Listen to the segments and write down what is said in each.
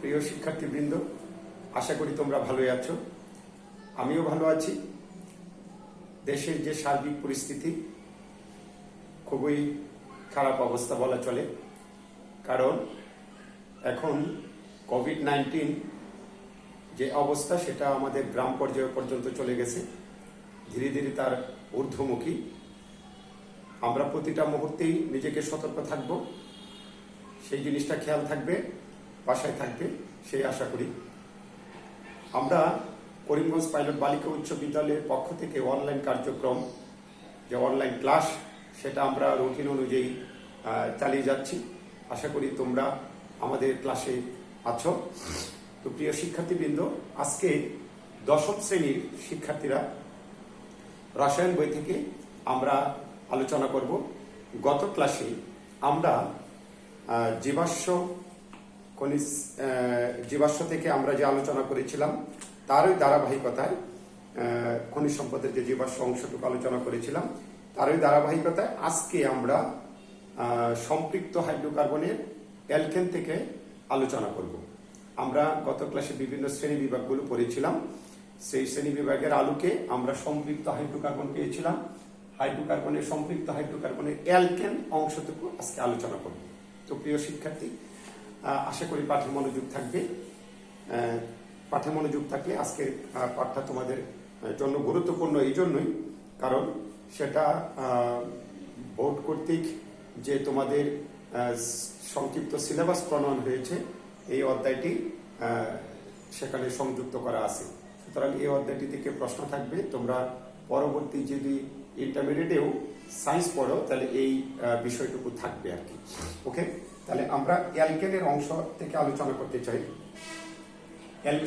প্রিয় শিক্ষার্থীবৃন্দ, আশা করি তোমরা ভালোই আছো। আমিও ভালো আছি। দেশের যে সার্বিক পরিস্থিতি খুবই খারাপ অবস্থা বলা চলে, কারণ এখন কোভিড-19 যে অবস্থা সেটা আমাদের গ্রাম পর্যায় পর্যন্ত চলে গেছে, ধীরে ধীরে তার ঊর্ধ্বমুখী। আমরা প্রতিটা মুহূর্তেই নিজেকে সতর্ক থাকব, সেই জিনিসটা খেয়াল থাকবে, বাসায় থাকবে, সেই আশা করি। আমরা করিমগঞ্জ পাইলট বালিকা উচ্চ বিদ্যালয়ের পক্ষ থেকে অনলাইন কার্যক্রম, যে অনলাইন ক্লাস, সেটা আমরা রুটিন অনুযায়ী চালিয়ে যাচ্ছি। আশা করি তোমরা আমাদের ক্লাসে আছো। তো প্রিয় শিক্ষার্থীবৃন্দ, আজকে দশম শ্রেণীর শিক্ষার্থীরা রসায়ন বই থেকে আমরা আলোচনা করব। গত ক্লাসে আমরা জীবাশ্ম থেকে আমরা যে আলোচনা করেছিলাম তারই ধারাবাহিকতায় খনিজ সম্পদের যে জীবাশ্ম অংশটুকু আলোচনা করেছিলাম তারই ধারাবাহিকতায় আজকে আমরা সম্পৃক্ত হাইড্রোকার্বনের অ্যালকেন থেকে আলোচনা করব। আমরা গত ক্লাসে বিভিন্ন শ্রেণী বিভাগগুলো পড়েছিলাম। সেই শ্রেণী বিভাগের আলোকে আমরা সম্পৃক্ত হাইড্রোকার্বন পেয়েছিলাম। সম্পৃক্ত হাইড্রোকার্বনের অ্যালকেন অংশটুকু আজকে আলোচনা করব। তো প্রিয় শিক্ষার্থী, আশা করি পাঠে মনোযোগ থাকবে। পাঠে মনোযোগ থাকলে আজকের পাঠটা তোমাদের জন্য গুরুত্বপূর্ণ এই জন্যই, কারণ সেটা বোর্ড কর্তৃক যে তোমাদের সংক্ষিপ্ত সিলেবাস প্রণয়ন হয়েছে, এই অধ্যায়টি সেখানে সংযুক্ত করা আছে। সুতরাং এই অধ্যায়টি থেকে প্রশ্ন থাকবে। তোমরা পরবর্তী যদি ইন্টারমিডিয়েটেও সায়েন্স পড়ো তাহলে এই বিষয়টুকু থাকবে আর কি। ওকে, তাহলে আমরা অ্যালকেনের অংশ থেকে আলোচনা করতে চাই।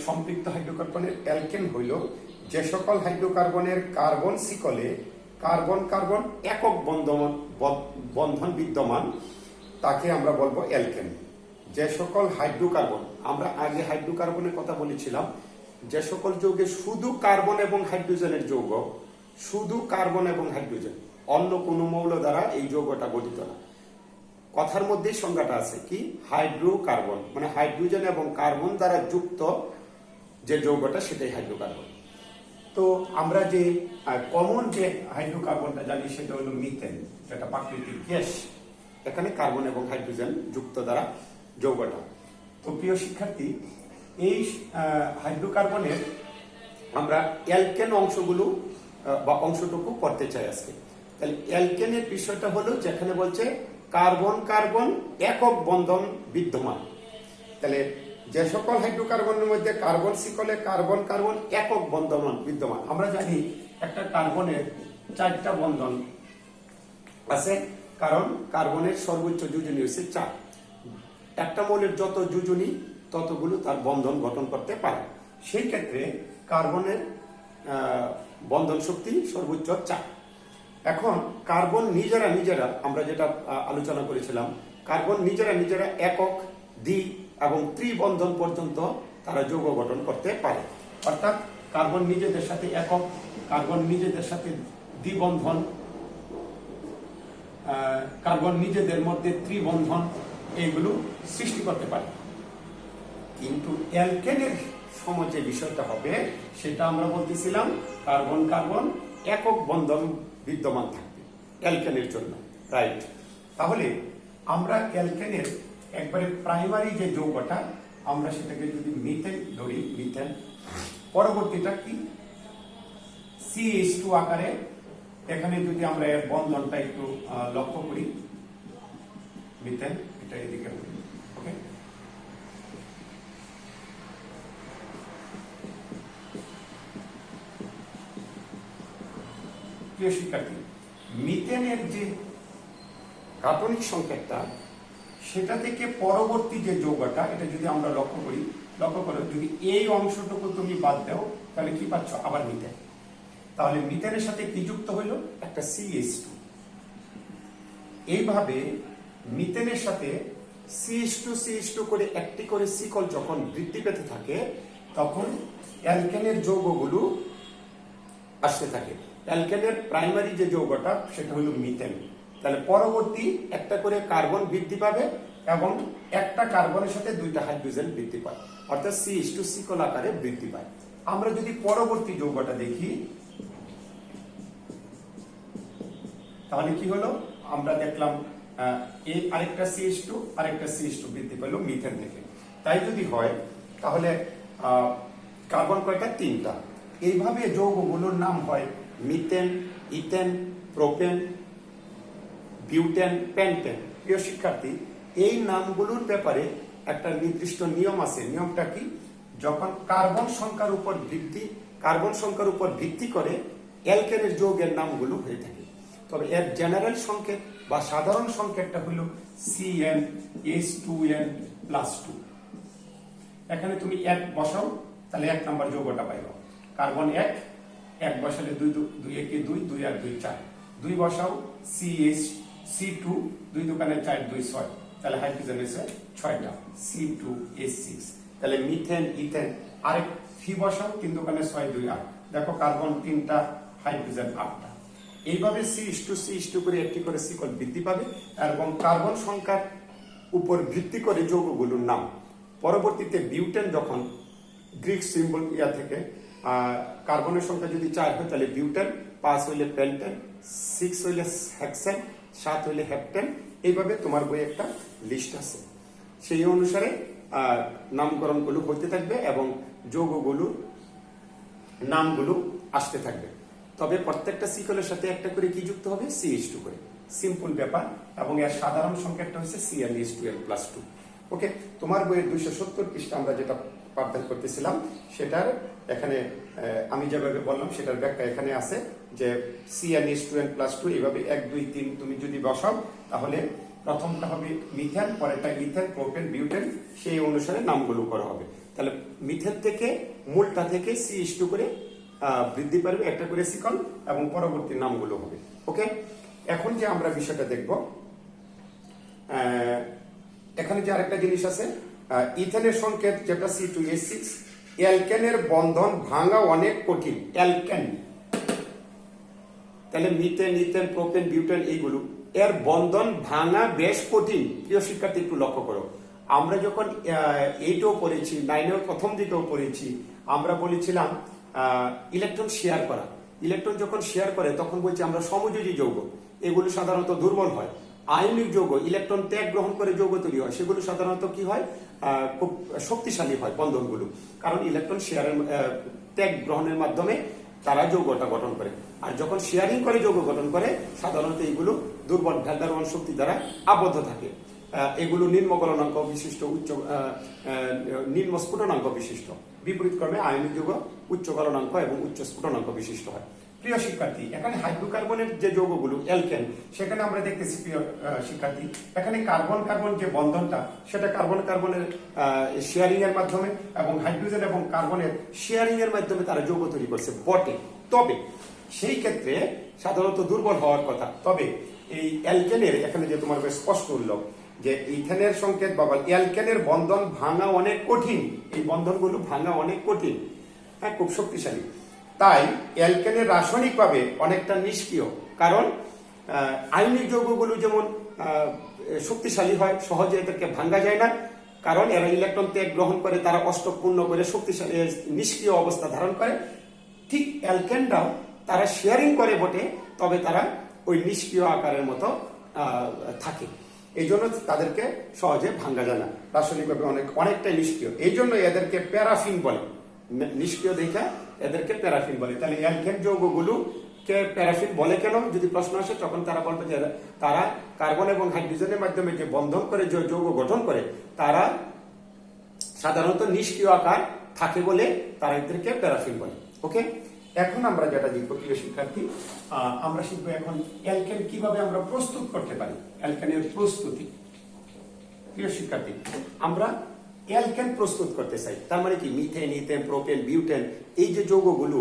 সম্পৃক্ত হাইড্রোকার্বনের অ্যালকেন হইল যে সকল হাইড্রোকার্বনের কার্বন শিকলে কার্বন কার্বন একক বন্ধন বিদ্যমান, তাকে আমরা বলবো অ্যালকেন। যে সকল হাইড্রোকার্বন, আমরা আগে হাইড্রোকার্বনের কথা বলেছিলাম, যে সকল যৌগে শুধু কার্বন এবং হাইড্রোজেনের যৌগ, শুধু কার্বন এবং হাইড্রোজেন, অন্য কোনো মৌল দ্বারা এই যৌগটা গঠিত না। কথার মধ্যেই সংজ্ঞাটা আছে কি, হাইড্রোকার্বন মানে হাইড্রোজেন এবং কার্বন দ্বারা যুক্ত যে যৌগটা, সেটাই হাইড্রোকার্বন। তো আমরা যে কমন যে হাইড্রোকার্বনটা জানি সেটা হলো মিথেন, যেটা প্রাকৃতিক গ্যাস। এখানে কার্বন এবং হাইড্রোজেন যুক্ত দ্বারা যৌগটা। তো প্রিয় শিক্ষার্থী, এই হাইড্রোকার্বনের আমরা অ্যালকেন অংশগুলো বা অংশটুকু করতে চাই আজকে। তাহলে অ্যালকেনের বিষয়টা হলো যেখানে বলছে কার্বন কার্বন একক বন্ধন বিদ্যমান। তাহলে যে সকল হাইড্রোকার্বনের মধ্যে কার্বন শিকলে কার্বন কার্বন একক বন্ধন বিদ্যমান। আমরা জানি একটা কার্বনের 4টা বন্ধন আছে, কারণ কার্বনের সর্বোচ্চ যোজনী হচ্ছে 4। একটা মৌলের যত যোজনী ততগুলো তার বন্ধন গঠন করতে পারে। সেই ক্ষেত্রে কার্বনের বন্ধন শক্তি সর্বোচ্চ 4। এখন কার্বন নিজেরা আমরা যেটা আলোচনা করেছিলাম, কার্বন নিজেরা একক, দ্বি এবং ত্রিবন্ধন পর্যন্ত তারা যৌগ গঠন করতে পারে। অর্থাৎ কার্বন নিজেদের সাথে একক, কার্বন নিজেদের সাথে দ্বিবন্ধন, কার্বন নিজেদের মধ্যে ত্রিবন্ধন, এইগুলো সৃষ্টি করতে পারে। কিন্তু অ্যালকেনের সময় যে বিষয়টা হবে সেটা আমরা বলতেছিলাম কার্বন কার্বন একক বন্ধন বিদ্যমান থাকবে অ্যালকেনের জন্য, রাইট? তাহলে আমরা অ্যালকেনের একবারে প্রাইমারি যে যৌগটা, আমরা সেটাকে যদি মিথেন ধরি, মিথেন, পরবর্তীটা কি CH2 আকারে। এখানে যদি আমরা এর বন্ধনটা একটু লক্ষ্য করি, মিথেন, এটা এদিকে, ওকে। প্রিয় শিক্ষার্থী, মিথেনের যে কার্বনিক সংকেতটা, সেটা থেকে পরবর্তী যে যৌগটা, এটা যদি আমরা লক্ষ্য করো, যদি এই অংশটুকু তুমি বাদ দাও তাহলে কি পাচ্ছ? আবার মিথেন। তাহলে মিথেনের সাথে কি যুক্ত হইল? একটা CH2। এইভাবে মিথেনের সাথে CH2 করে একটি করে শিকল যখন বৃদ্ধি পেতে থাকে, তখন অ্যালকেনের যৌগগুলো আসতে থাকে। অ্যালকেনের প্রাইমারি যে যৌগটা সেটা হলো মিথেন। তাহলে পরবর্তী একটা করে কার্বন বৃদ্ধি পাবে এবং একটা কার্বনের সাথে দুইটা হাইড্রোজেন বৃদ্ধি পায়, অর্থাৎ CH2 সিকল আকারে বৃদ্ধি পায়। আমরা যদি পরবর্তী যৌগটা দেখি তাহলে কি হলো, আমরা দেখলাম এই আরেকটা CH2 বৃদ্ধি পেল মিথেন থেকে। তাই যদি হয় তাহলে কার্বন কয়টা? 3টা। এইভাবে যৌগগুলোর নাম হয় methane, ethane, propane, butane, pentane. প্রিয় শিক্ষার্থী, এই নামগুলোর ব্যাপারে একটা নির্দিষ্ট নিয়ম আছে। নিয়মটা কি? যখন কার্বন সংখ্যার উপর ভিত্তি করে অ্যালকেনের যৌগের নামগুলো হয়ে থাকে। তবে এর জেনারেল সংকেত বা সাধারণ সংকেতটা হলো CnH2n+2। এখানে তুমি 1 বসাও, তাহলে 1 নাম্বার যৌগটা পাইবা। কার্বন 1 বসালে 2 1 2 2 আর 2 4। 2 বসাও C2 2 দোকানে 4 2 6, তাহলে হাইড্রোজেন এসে 6টা C2H6। তাহলে মিথেন, ইথেন আরেক ফি বসাও, 3 দোকানে 6 2 8, দেখো কার্বন 3টা, হাইড্রোজেন 8টা। এইভাবে CH2 করে একটি করে সিকল বৃদ্ধি পাবে এবং কার্বন সংখ্যার উপর ভিত্তি করে যৌগগুলোর নাম। পরবর্তীতে বিউটেন যখন গ্রিক সিম্বল থেকে কার্বনের সংখ্যা যদি 4 হয় তাহলে বিউটেন, 5 হইলে পেন্টেন, 6 হইলে হেক্সেন, 7 হইলে হেপ্টেন। এইভাবে তোমার বইয়ে একটা লিস্ট আছে, সেই অনুসারে নামকরণগুলো হতে থাকবে এবং যৌগগুলোর নামগুলো আসতে থাকবে। তবে প্রত্যেকটা সিকলের সাথে একটা করে কি যুক্ত হবে? CH2 করে। সিম্পল ব্যাপার। এবং এর সাধারণ সংকেতটা হচ্ছে CnH2n+2। ওকে, তোমার বইয়ের 270 পৃষ্ঠা আমরা যেটা পাঠদান করতেছিলাম সেটার এখানে আমি যেভাবে বললাম সেটার ব্যাখ্যা এখানে আছে যে CnH2n+2 এইভাবে 1 2 3 তুমি যদি বসাও তাহলে প্রথমটা হবে মিথেন, পরেরটা ইথেন, প্রোপেন, বিউটেন, সেই অনুসারে নামগুলো করা হবে। তাহলে মিথেন থেকে মূলটা থেকে CH2 করে বৃদ্ধি পাবে একটা করে সিকল এবং পরবর্তী নামগুলো হবে। ওকে, এখন যে আমরা বিষয়টা দেখব, এখানে যে আরেকটা জিনিস আছে, ইথেনের সংকেত যেটা C2H6, অ্যালকেনের বন্ধন ভাঙা অনেক কঠিন। অ্যালকেন, তাহলে মিথেন, ইথেন, প্রোপেন, বিউটেন এইগুলো এর বন্ধন ভাঙা বেশ কঠিন। প্রিয় শিক্ষার্থী একটু লক্ষ্য করো, আমরা যখন 8ও পড়েছি, 9এর প্রথম দিকেও পড়েছি, আমরা বলেছিলাম ইলেকট্রন শেয়ার করা। ইলেকট্রন যখন শেয়ার করে তখন বলছি আমরা সমযোজী যৌগ, এগুলো সাধারণত দুর্বল হয়। আয়নিক যৌগ, ইলেকট্রন ত্যাগ গ্রহণ করে যৌগ তৈরি হয়, সেগুলো সাধারণত কি হয়? খুব শক্তিশালী হয় বন্ধনগুলো, কারণ ইলেকট্রন শেয়ারের ত্যাগ গ্রহণের মাধ্যমে তারা যৌগটা গঠন করে। আর যখন শেয়ারিং করে যৌগ গঠন করে সাধারণত এগুলো দুর্বল ভ্যালদারওয়ান শক্তি দ্বারা আবদ্ধ থাকে। এগুলো নিম্ন গলনাঙ্ক বিশিষ্ট, নিম্ন স্ফুটনাঙ্ক বিশিষ্ট। বিপরীত ক্রমে আয়নিক যৌগ উচ্চ গলনাঙ্ক এবং উচ্চ স্ফুটনাঙ্ক বিশিষ্ট হয়। প্রিয় শিক্ষার্থী, এখানে হাইড্রোকার্বনের যে যৌগগুলো অ্যালকেন, সেখানে আমরা দেখতেছি প্রিয় শিক্ষার্থী, এখানে কার্বন কার্বন যে বন্ধনটা সেটা কার্বন কার্বনের শেয়ারিং এর মাধ্যমে এবং হাইড্রোজেন এবং কার্বনের শেয়ারিং এর মাধ্যমে তারা যৌগ তৈরি করছে বটে। তবে সেই ক্ষেত্রে সাধারণত দুর্বল হওয়ার কথা। তবে এই অ্যালকেনের এখানে যে তোমার স্পষ্ট উল্লেখ যে ইথেনের সংকেত বা অ্যালকেনের বন্ধন ভাঙা অনেক কঠিন, এই বন্ধনগুলো ভাঙা অনেক কঠিন, হ্যাঁ, খুব শক্তিশালী। তাই অ্যালকেনের রাসায়নিকভাবে অনেকটা নিষ্ক্রিয়, কারণ আয়নিক যৌগগুলো যেমন শক্তিশালী হয়, সহজে এদেরকে ভাঙা যায় না, কারণ এরা ইলেকট্রন ত্যাগ গ্রহণ করে, তারা অষ্টক পূর্ণ করে শক্তিশালী নিষ্ক্রিয় অবস্থা ধারণ করে। ঠিক অ্যালকেনরাও তারা শেয়ারিং করে বটে, তবে তারা ওই নিষ্ক্রিয় আকারের মতো থাকে, এই জন্য তাদেরকে সহজে ভাঙা যায় না, রাসায়নিকভাবে অনেকটাই নিষ্ক্রিয়। এই জন্য এদেরকে প্যারাফিন বলে, নিষ্ক্রিয় দেখা এদেরকে প্যারাফিন বলে। তাহলে অ্যালকেন যৌগগুলোকে প্যারাফিন বলে কেন যদি প্রশ্ন আসে, তখন তারা বলবে যে তারা কার্বন এবং হাইড্রোজেনের মাধ্যমে যে বন্ধন করে যে যৌগ গঠন করে তারা সাধারণত নিষ্ক্রিয় আকার থাকে বলে তারা এদেরকে প্যারাফিন বলে। ওকে, এখন আমরা যেটা দেখবো প্রিয় শিক্ষার্থী, আমরা শিখবো এখন অ্যালকেন কিভাবে আমরা প্রস্তুত করতে পারি, অ্যালকেনের প্রস্তুতি। প্রিয় শিক্ষার্থী, আমরা অ্যালকেন প্রস্তুত করতে চাই, তার মানে কি মিথেন, ইথেন, প্রোপেন, বিউটেন, এই যে যৌগগুলো,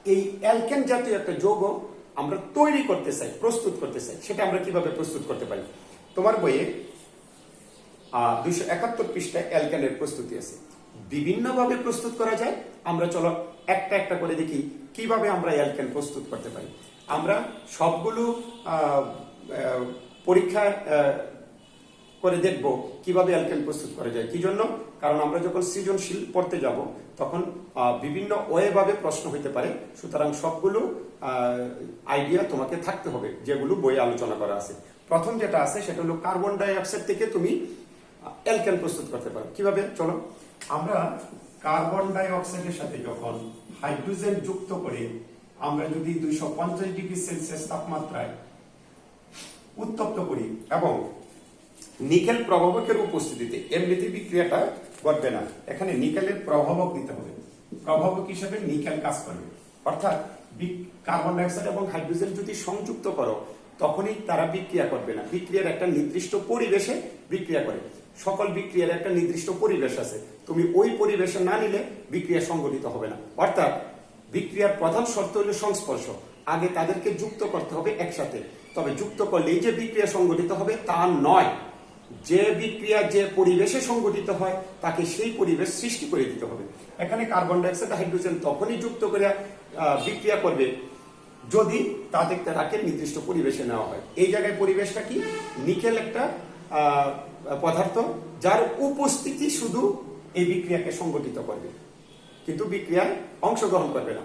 এই অ্যালকেন জাতীয় একটা যৌগ আমরা তৈরি করতে চাই, প্রস্তুত করতে চাই, সেটা আমরা কিভাবে প্রস্তুত করতে পারি। তোমার বইয়ে 271 পৃষ্ঠায় অ্যালকেনের প্রস্তুতি আছে। বিভিন্নভাবে প্রস্তুত করা যায়, আমরা চলো একটা একটা করে দেখি কিভাবে আমরা অ্যালকেন প্রস্তুত করতে পারি। আমরা সবগুলো পরীক্ষা করে দেখব কিভাবে অ্যালকেন প্রস্তুত করা যায়। কি জন্য? কারণ আমরা যখন সৃজনশীল পড়তে যাব তখন বিভিন্ন ওয়েভাবে প্রশ্ন হইতে পারে, সুতরাং সবগুলো আইডিয়া তোমাকে থাকতে হবে যেগুলো বইয়ে আলোচনা করা আছে। প্রথম যেটা আছে সেটা হলো কার্বন ডাই অক্সাইড থেকে তুমি অ্যালকেন প্রস্তুত করতে পারো। কিভাবে? চলো, আমরা কার্বন ডাই অক্সাইডের সাথে যখন হাইড্রোজেন যুক্ত করে আমরা যদি 250 ডিগ্রি সেলসিয়াস তাপমাত্রায় উত্তপ্ত করি এবং নিকেল প্রভাবকের উপস্থিতিতে, এমনিতে বিক্রিয়াটা ঘটবে না, এখানে নিকেলের প্রভাবক দিতে হবে। প্রভাবক হিসেবে নিকেল কাজ করবে। অর্থাৎ কার্বন ডাইঅক্সাইড এবং হাইড্রোজেন যদি সংযুক্ত করো তখনই তারা বিক্রিয়া করবে না। বিক্রিয়ার একটা নির্দিষ্ট পরিবেশে বিক্রিয়া করে। সকল বিক্রিয়ার একটা নির্দিষ্ট পরিবেশ আছে, তুমি ওই পরিবেশে না নিলে বিক্রিয়া সংগঠিত হবে না। অর্থাৎ বিক্রিয়ার প্রধান শর্ত হলো সংস্পর্শ। আগে তাদেরকে যুক্ত করতে হবে একসাথে, তবে যুক্ত করলেই যে বিক্রিয়া সংগঠিত হবে তা নয়। যে বিক্রিয়া যে পরিবেশে সংগঠিত হয় তাকে সেই পরিবেশ সৃষ্টি করে দিতে হবে। এখানে কার্বন ডাইঅক্সাইড হাইড্রোজেন তখনই যুক্ত করে বিক্রিয়া করবে যদি তাকে নির্দিষ্ট পরিবেশে নেওয়া হয়। এই জায়গায় পরিবেশটা কি? নিকেল একটা পদার্থ যার উপস্থিতি শুধু এই বিক্রিয়াকে সংগঠিত করবে, কিন্তু বিক্রিয়ায় অংশগ্রহণ করবে না।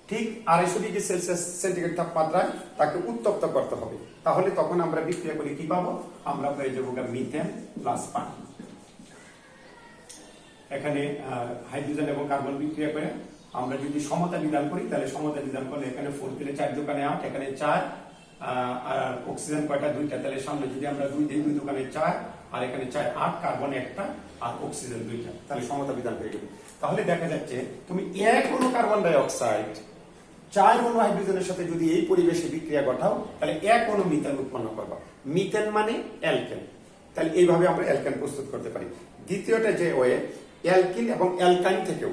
ঠিক 250 ডিগ্রি সেলসিয়াস সেন্টিগ্রেড তাপমাত্রায় তাকে উত্তপ্ত করতে হবে। তাহলে তখন আমরা বিক্রিয়া করে কি পাবো? আমরা পেয়ে যাবো মিথেন প্লাস পানি। এখানে হাইড্রোজেন এবং কার্বন বিক্রিয়া করে আমরা যদি সমতা বিধান করি, তাহলে সমতা বিধান করলে এখানে 4 দিলে 4 দোকানে 8, এখানে 4, আর অক্সিজেন কয়টা? 2টা, তাহলে সামনে যদি আমরা 2 দিই, 2 দোকানে 4, আর এখানে 4, 8, কার্বন 1টা আর অক্সিজেন 2টা, তাহলে সমতা বিধান হয়ে গেল। তাহলে দেখা যাচ্ছে তুমি 1 অণু কার্বন ডাই অক্সাইড 4 অণু হাইড্রোজেনের সাথে যদি এই পরিবেশে বিক্রিয়া ঘটাও তাহলে 1 অণু মিথেন উৎপন্ন করবা। মিথেন মানে অ্যালকেন। তাহলে এইভাবে আমরা অ্যালকেন প্রস্তুত করতে পারি। দ্বিতীয়টা যে ওয়ে, অ্যালকিন এবং অ্যালকাইন থেকেও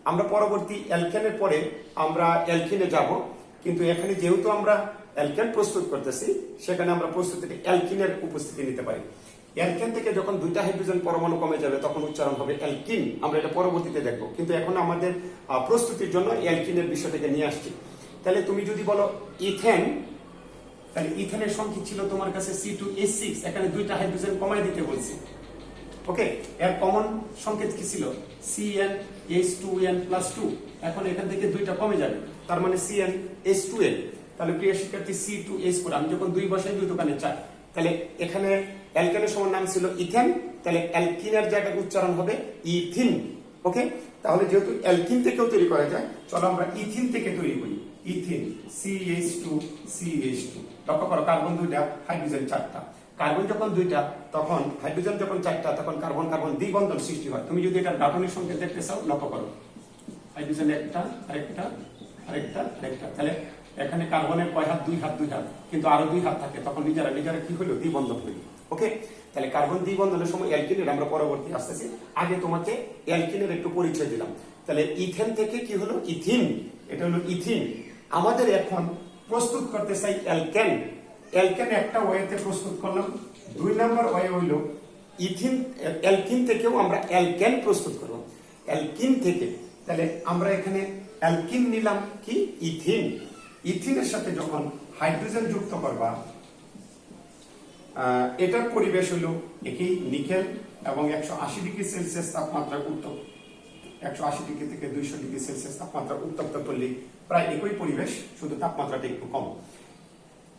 আমরা পরবর্তী অ্যালকেনের পরে আমরা অ্যালকিনে যাব, কিন্তু এখানে যেহেতু আমরা অ্যালকেন প্রস্তুত করতেছি সেখানে আমরা প্রস্তুতিতে অ্যালকিনের উপস্থিতি নিতে পারি। অ্যালকেন থেকে যখন 2টা হাইড্রোজেন পরমাণু কমে যাবে তখন উচ্চারণ হবে অ্যালকিন। আমরা এটা পরবর্তীতে দেখবো, কিন্তু এখন আমাদের প্রস্তুতির জন্য অ্যালকিনের বিষয়টাকে নিয়ে আসছি। তাহলে তুমি যদি বলো ইথেন, তাহলে ইথেনের সংখ্যা ছিল তোমার কাছে C2H6, এখানে 2টা হাইড্রোজেন কমাই দিতে বলছি। ওকে, এর কমন সংকেত কি ছিল? CnH2n+2। এখন এখান থেকে 2টা কমে যাবে, তার মানে CnH2n। তাহলে প্রিয় শিক্ষার্থী C2H4, আমি যখন 2 বসাই 2 দোকানে 4, তাহলে এখানে অ্যালকেনের সমান নাম ছিল ইথেন, তাহলে অ্যালকিনের জায়গায় উচ্চারণ হবে ইথিন। ওকে, তাহলে যেহেতু অ্যালকিন থেকেও তৈরি করা যায়, চলো আমরা ইথিন থেকে তৈরি করি। Ethene CH2CH2। লক্ষ্য করো, কার্বন 2টা, হাইড্রোজেন 4টা। কার্বন যখন 2টা তখন হাইড্রোজেন যখন 4টা তখন কার্বন কার্বন দ্বিবন্ধন সৃষ্টি হয়। তুমি যদি এটার গাঠনিক সংকেত দেখতে চাও, লক্ষ্য করো, হাইড্রোজেন একটা, আরেকটা, আরেকটা, আরেকটা। তাহলে এখানে কার্বনের কয় হাত? 2 হাত, 2 হাত, কিন্তু আরো 2 হাত থাকে, তখন নিজেরা কি হলো? দ্বিবন্ধন হইল। ওকে, তাহলে কার্বন দ্বিবন্ধনের সময় অ্যালকিনের আমরা পরবর্তী আসতেছি। আগে তোমাকে অ্যালকিনের একটু পরিচয় দিলাম। তাহলে ইথেন থেকে কি হলো? ইথিন। এটা হলো ইথিন। আমাদের এখন প্রস্তুত করতে চাই অ্যালকেন। অ্যালকেন একটা ওয়েতে প্রস্তুত করলাম। 2 নম্বর ওয়ে হইল ইথিন। অ্যালকিন থেকেও আমরা অ্যালকেন প্রস্তুত করব। অ্যালকিন থেকে তাহলে আমরা এখানে অ্যালকিন নিলাম কি? ইথিন। ইথিনের সাথে যখন হাইড্রোজেন যুক্ত করবা, এটার পরিবেশ হলো একই, নিকেল এবং 180 ডিগ্রি সেলসিয়াস তাপমাত্রা উত্তপ্ত, 180 ডিগ্রি থেকে 200 ডিগ্রি সেলসিয়াস তাপমাত্রা উত্তপ্ত করলে প্রায় একই পরিবেশ, শুধু তাপমাত্রাটা একটু কম।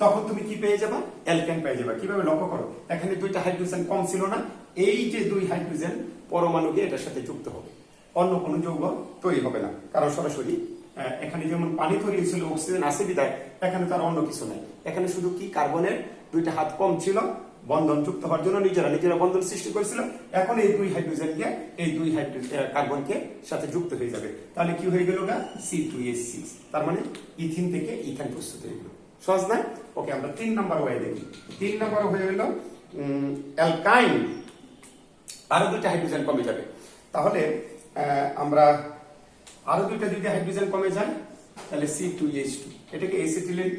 তখন তুমি কি পেয়ে যাবা? অ্যালকেন পেয়ে যাবা। কিভাবে? লক্ষ্য করো, এখানে 2টা হাইড্রোজেন কম ছিল না, এই যে 2 হাইড্রোজেন পরমাণুকে এটার সাথে যুক্ত হবে, অন্য কোনো যৌগ তৈরি হবে না। কারণ সরাসরি এখানে যেমন পানি তৈরি হয়েছিল, অক্সিজেন আছে বিদায়, এখানে তার অন্য কিছু নাই। এখানে শুধু কি কার্বনের 2টা হাত কম ছিল, বন্ধন যুক্ত হওয়ার জন্য নিজেরা বন্ধন সৃষ্টি করেছিল। এখন এই 2 হাইড্রোজেনকে এই 2 কার্বনকে সাথে যুক্ত হয়ে যাবে। তাহলে কি হয়ে গেল? C2H6। তার মানে ইথিন থেকে ইথেন প্রস্তুত হয়ে গেল। সহজ না? ওকে, আমরা 3 নম্বর ওয়ে দেখি। 3 নম্বর হয়ে গেল অ্যালকাইন। আরো 2টা হাইড্রোজেন কমে যাবে। তাহলে আমরা আরো 2টা যদি হাইড্রোজেন কমে যায় তাহলে C2H2, এটাকে এসিটিলিন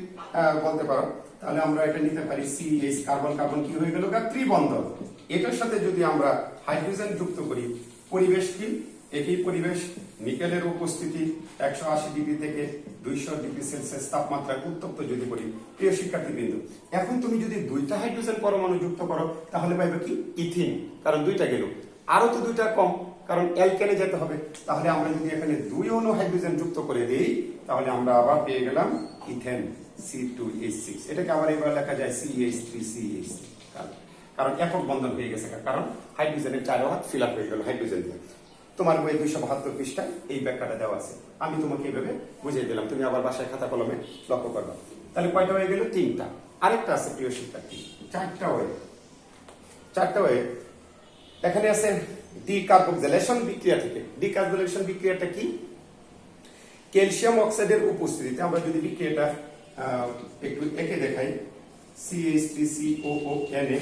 বলতে পারো। তাহলে আমরা এটা নিতে পারি CH, কার্বন কার্বন কি হয়ে গেল? ত্রিবন্ধন। এটার সাথে যদি আমরা হাইড্রোজেন যুক্ত করি, পরিবেশ কি? একই পরিবেশ, নিকেলের উপস্থিতি 180 ডিগ্রি থেকে 200 ডিগ্রি সেলসিয়াস তাপমাত্রায় উত্তপ্ত যদি করি। প্রিয় শিক্ষার্থীবৃন্দ, এখন তুমি যদি দুইটা হাইড্রোজেন পরমাণু যুক্ত করো তাহলে পাইবে কি ইথিন, কারণ দুইটা গেল, আরো তো দুইটা কম কারণ অ্যালকেনে যেতে হবে। তাহলে আমরা যদি এখানে 2 অণু হাইড্রোজেন যুক্ত করে দেই তাহলে আমরা আবার পেয়ে গেলাম ইথেন C2H6। এটাকে আবার এবার লেখা যায় CH3CH, কারণ একক বন্ধন হয়ে গেছে, কারণ হাইড্রোজেনের 4 হাত ফিল আপ হয়ে গেল হাইড্রোজেন দিয়ে। তোমার বই 272 পৃষ্ঠায় এই ব্যাখ্যাটা দেওয়া আছে, আমি তোমাকে এইভাবে বুঝিয়ে দিলাম, তুমি আবার বাসায় খাতা কলমে লক্ষ্য করবা। তাহলে কয়টা হয়ে গেল? 3টা। আরেকটা আছে প্রিয় শিক্ষার্থী, 4টা ওয়ে। এখানে আছে ডিকার্বক্সিলেশন বিক্রিয়া থেকে। ডিকার্বক্সিলেশন বিক্রিয়াটা কি? ক্যালসিয়াম অক্সাইডের উপস্থিতিতে আমরা যদি বিক্রিয়াটা একটু এঁকে দেখাই, CH3COONA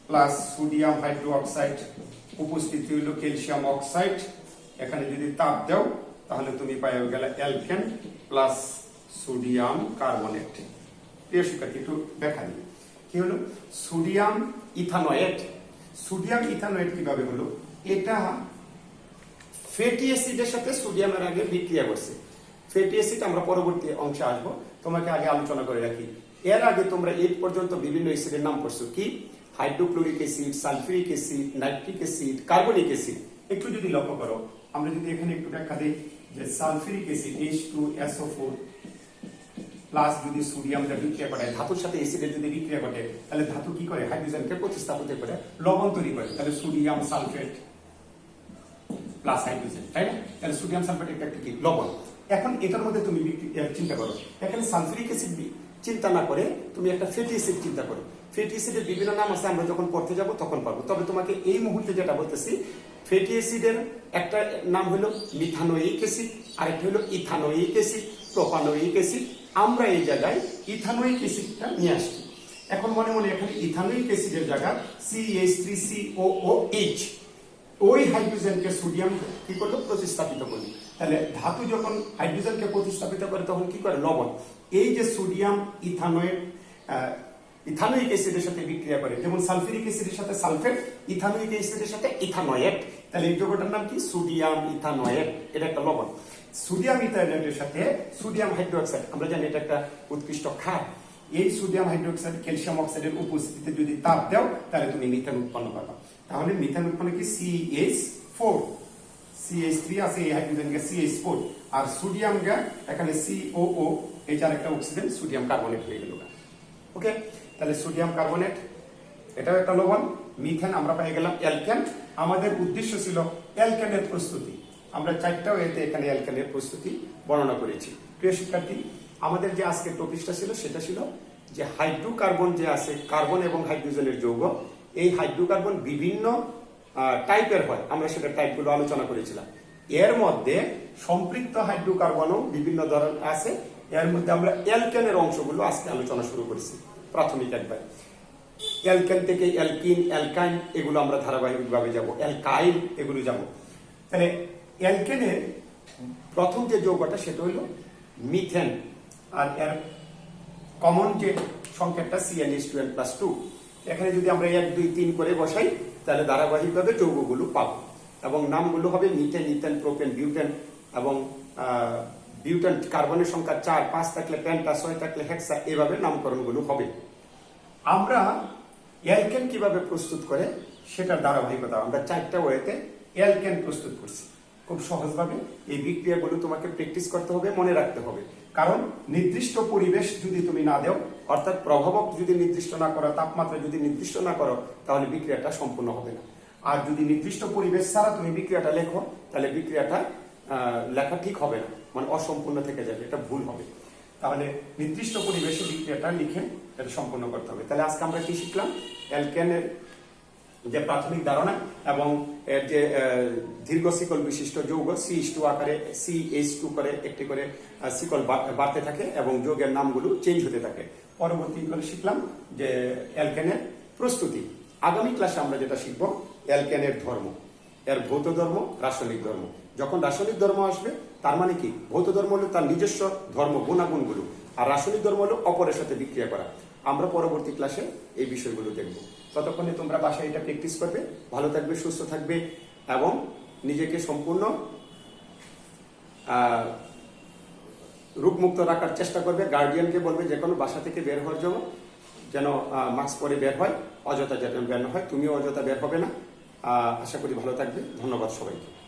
প্লাস সোডিয়াম হাইড্রোক্সাইড, উপস্থিতি হইল ক্যালসিয়াম অক্সাইড। এখানে যদি তাপ দাও তাহলে তুমি পাই গেল অ্যালকেন প্লাস সোডিয়াম কার্বনেট। প্রিয় শিক্ষার্থী একটু দেখা দিই কি হলো সোডিয়াম ইথানয়েট। সোডিয়াম ইথানয়েট কিভাবে হলো? এটা ফ্যাটি অ্যাসিডের সাথে সোডিয়ামের আগে বিক্রিয়া করছে। ফ্যাটি অ্যাসিড আমরা পরবর্তী অংশে আসবো, তোমাকে আগে আলোচনা করে রাখি। এর আগে তোমরা 8 পর্যন্ত বিভিন্ন অ্যাসিডের নাম পড়ছো, কি? Hydrochloric acid, sulphuric acid, nitric acid, carbonic acid. একটু যদি লক্ষ্য করো, আমরা যদি এখানে একটু ব্যাখ্যা দিই যে সালফিউরিক অ্যাসিড H2SO4 প্লাস যদি সোডিয়ামটা বিক্রিয়া করে ধাতুর সাথে অ্যাসিডের যদি বিক্রিয়া ঘটে তাহলে ধাতু কি করে? হাইড্রোজেনকে প্রতিস্থাপিত করে লবণ তৈরি করে। তাহলে সোডিয়াম সালফেট প্লাস হাইড্রোজেন, তাই না? তাহলে সোডিয়াম সালফেট একটা কি? লবণ। এখন এটার মধ্যে তুমি চিন্তা করো, এখানে সালফিউরিক অ্যাসিড চিন্তা না করে তুমি একটা ফ্যাটি অ্যাসিড চিন্তা করো। ফ্যাটি অ্যাসিডের বিভিন্ন নাম আছে, আমরা যখন পড়তে যাব তখন পারবো। তবে তোমাকে এই মুহূর্তে যেটা বলতেছি, ফ্যাটি অ্যাসিডের একটা নাম হলো মিথানোয়িক অ্যাসিড, আরেকটা হলো ইথানোয়িক অ্যাসিড, প্রোপানোয়িক অ্যাসিড। আমরা এই জায়গায় ইথানোয়িক অ্যাসিডটা নিয়ে আসছি। এখন মনে মনে এখানে ইথানোয়িক অ্যাসিডের জায়গায় CH3COOH, ওই হাইড্রোজেনকে সোডিয়াম কি করলো? প্রতিস্থাপিত করলো। তাহলে ধাতু যখন হাইড্রোজেনকে প্রতিস্থাপিত করে তখন কি করে? লবণ। এই যে সোডিয়াম ইথানোয়িক অ্যাসিডের সাথে বিক্রিয়া করে, যেমন সালফিউরিক অ্যাসিডের সাথে সালফেট, ইথানোয়িক অ্যাসিডের সাথে ইথানয়েট। তাহলে এই যৌগটার নাম কি? Sodium ethanoate. এটা একটা লবণ। সোডিয়াম ইথানয়েটের সাথে সোডিয়াম হাইড্রোক্সাইড, আমরা জানি এটা একটা উৎকৃষ্ট ক্ষার। এই সোডিয়াম হাইড্রোক্সাইড ক্যালসিয়াম অক্সাইডের উপস্থিতিতে যদি তাপ দাও তাহলে তুমি মিথেন উৎপন্ন পাবা। তাহলে মিথেন উৎপন্ন কি? CH4, CH3 আছে এই হাইড্রোজেনকে CH4, আর সোডিয়াম গা এখানে COO, এই চার একটা অক্সিজেন সোডিয়াম কার্বনেট হয়ে গেল। ওকে, তাহলে সোডিয়াম কার্বনেট এটাও একটা লবণ। মিথেন আমরা পেয়ে গেলাম অ্যালকেন। আমাদের উদ্দেশ্য ছিল অ্যালকেনের প্রস্তুতি। আমরা 4টা ওয়েতে এখানে অ্যালকেনের প্রস্তুতি বর্ণনা করেছি। প্রিয় শিক্ষার্থী, আমাদের যে আজকের টপিকটা ছিল সেটা ছিল যে হাইড্রোকার্বন যে আছে, কার্বন এবং হাইড্রোজেনের যৌগ, এই হাইড্রোকার্বন বিভিন্ন টাইপের হয়, আমরা সেটা টাইপগুলো আলোচনা করেছিলাম। এর মধ্যে সম্পৃক্ত হাইড্রোকার্বনও বিভিন্ন ধরনের আছে। এর মধ্যে আমরা অ্যালকেনের অংশগুলো আজকে আলোচনা শুরু করেছি প্রাথমিক একবার। অ্যালকেন থেকে অ্যালকিন, অ্যালকাইন, এগুলো আমরা ধারাবাহিকভাবে যাব, অ্যালকাইল এগুলো যাব। তাহলে অ্যালকেনের প্রথম যে যৌগটা সেটা হলো মিথেন, আর এর কমন যে সংকেতটা CnH2n+2। এখানে যদি আমরা 1 2 3 করে বসাই তাহলে ধারাবাহিকভাবে যৌগগুলো পাবো, এবং নামগুলো হবে মিথেন, ইথেন, প্রোপেন, বিউটেন, এবং বিউটেন কার্বনের সংখ্যা 4, 5 থাকলে পেন্টা, 6 থাকলে হেক্সা, এভাবে নামকরণগুলো হবে। আমরা অ্যালকেন কিভাবে প্রস্তুত করে সেটার ধারাবাহিকতা আমরা 4টা ওয়েতে অ্যালকেন প্রস্তুত করছি। খুব সহজভাবে এই বিক্রিয়াগুলো তোমাকে প্র্যাকটিস করতে হবে, মনে রাখতে হবে। কারণ নির্দিষ্ট পরিবেশ যদি তুমি না দাও, অর্থাৎ প্রভাবক যদি নির্দিষ্ট না করো, তাপমাত্রা যদি নির্দিষ্ট না করো, তাহলে বিক্রিয়াটা সম্পূর্ণ হবে না। আর যদি নির্দিষ্ট পরিবেশ ছাড়া তুমি বিক্রিয়াটা লেখো তাহলে বিক্রিয়াটা লেখা ঠিক হবে না, মানে অসম্পূর্ণ থেকে যাবে, এটা ভুল হবে। তাহলে নির্দিষ্ট পরিবেশে বিক্রিয়াটা লিখে এটা সম্পূর্ণ করতে হবে। তাহলে আজকে আমরা কি শিখলাম? অ্যালকেনের যে প্রাথমিক ধারণা এবং এর যে দীর্ঘ শিকল বিশিষ্ট যৌগ CH2 আকারে CH2 করে একটি করে শিকল বাড়তে থাকে এবং যৌগের নামগুলো চেঞ্জ হতে থাকে। পরবর্তী করে শিখলাম যে অ্যালকেনের প্রস্তুতি। আগামী ক্লাসে আমরা যেটা শিখব অ্যালকেনের ধর্ম, এর ভৌত ধর্ম, রাসায়নিক ধর্ম। যখন রাসায়নিক ধর্ম আসবে তার মানে কি? ভৌত ধর্ম হলো তার নিজস্ব ধর্ম, গুণাগুণগুলো, আর রাসায়নিক ধর্ম হলো অপরের সাথে বিক্রিয়া করা। আমরা পরবর্তী ক্লাসে এই বিষয়গুলো দেখব। ততক্ষণে তোমরা বাসায় এটা প্র্যাকটিস করবে। ভালো থাকবে, সুস্থ থাকবে এবং নিজেকে সম্পূর্ণ রোগমুক্ত রাখার চেষ্টা করবে। গার্ডিয়ানকে বলবে যে কোনো বাসা থেকে বের হওয়ার জন্য যেন মাস্ক পরে বের হয়, অযথা যেন বের না হয়। তুমিও অযথা বের হবে না। আশা করি ভালো থাকবে। ধন্যবাদ সবাইকে।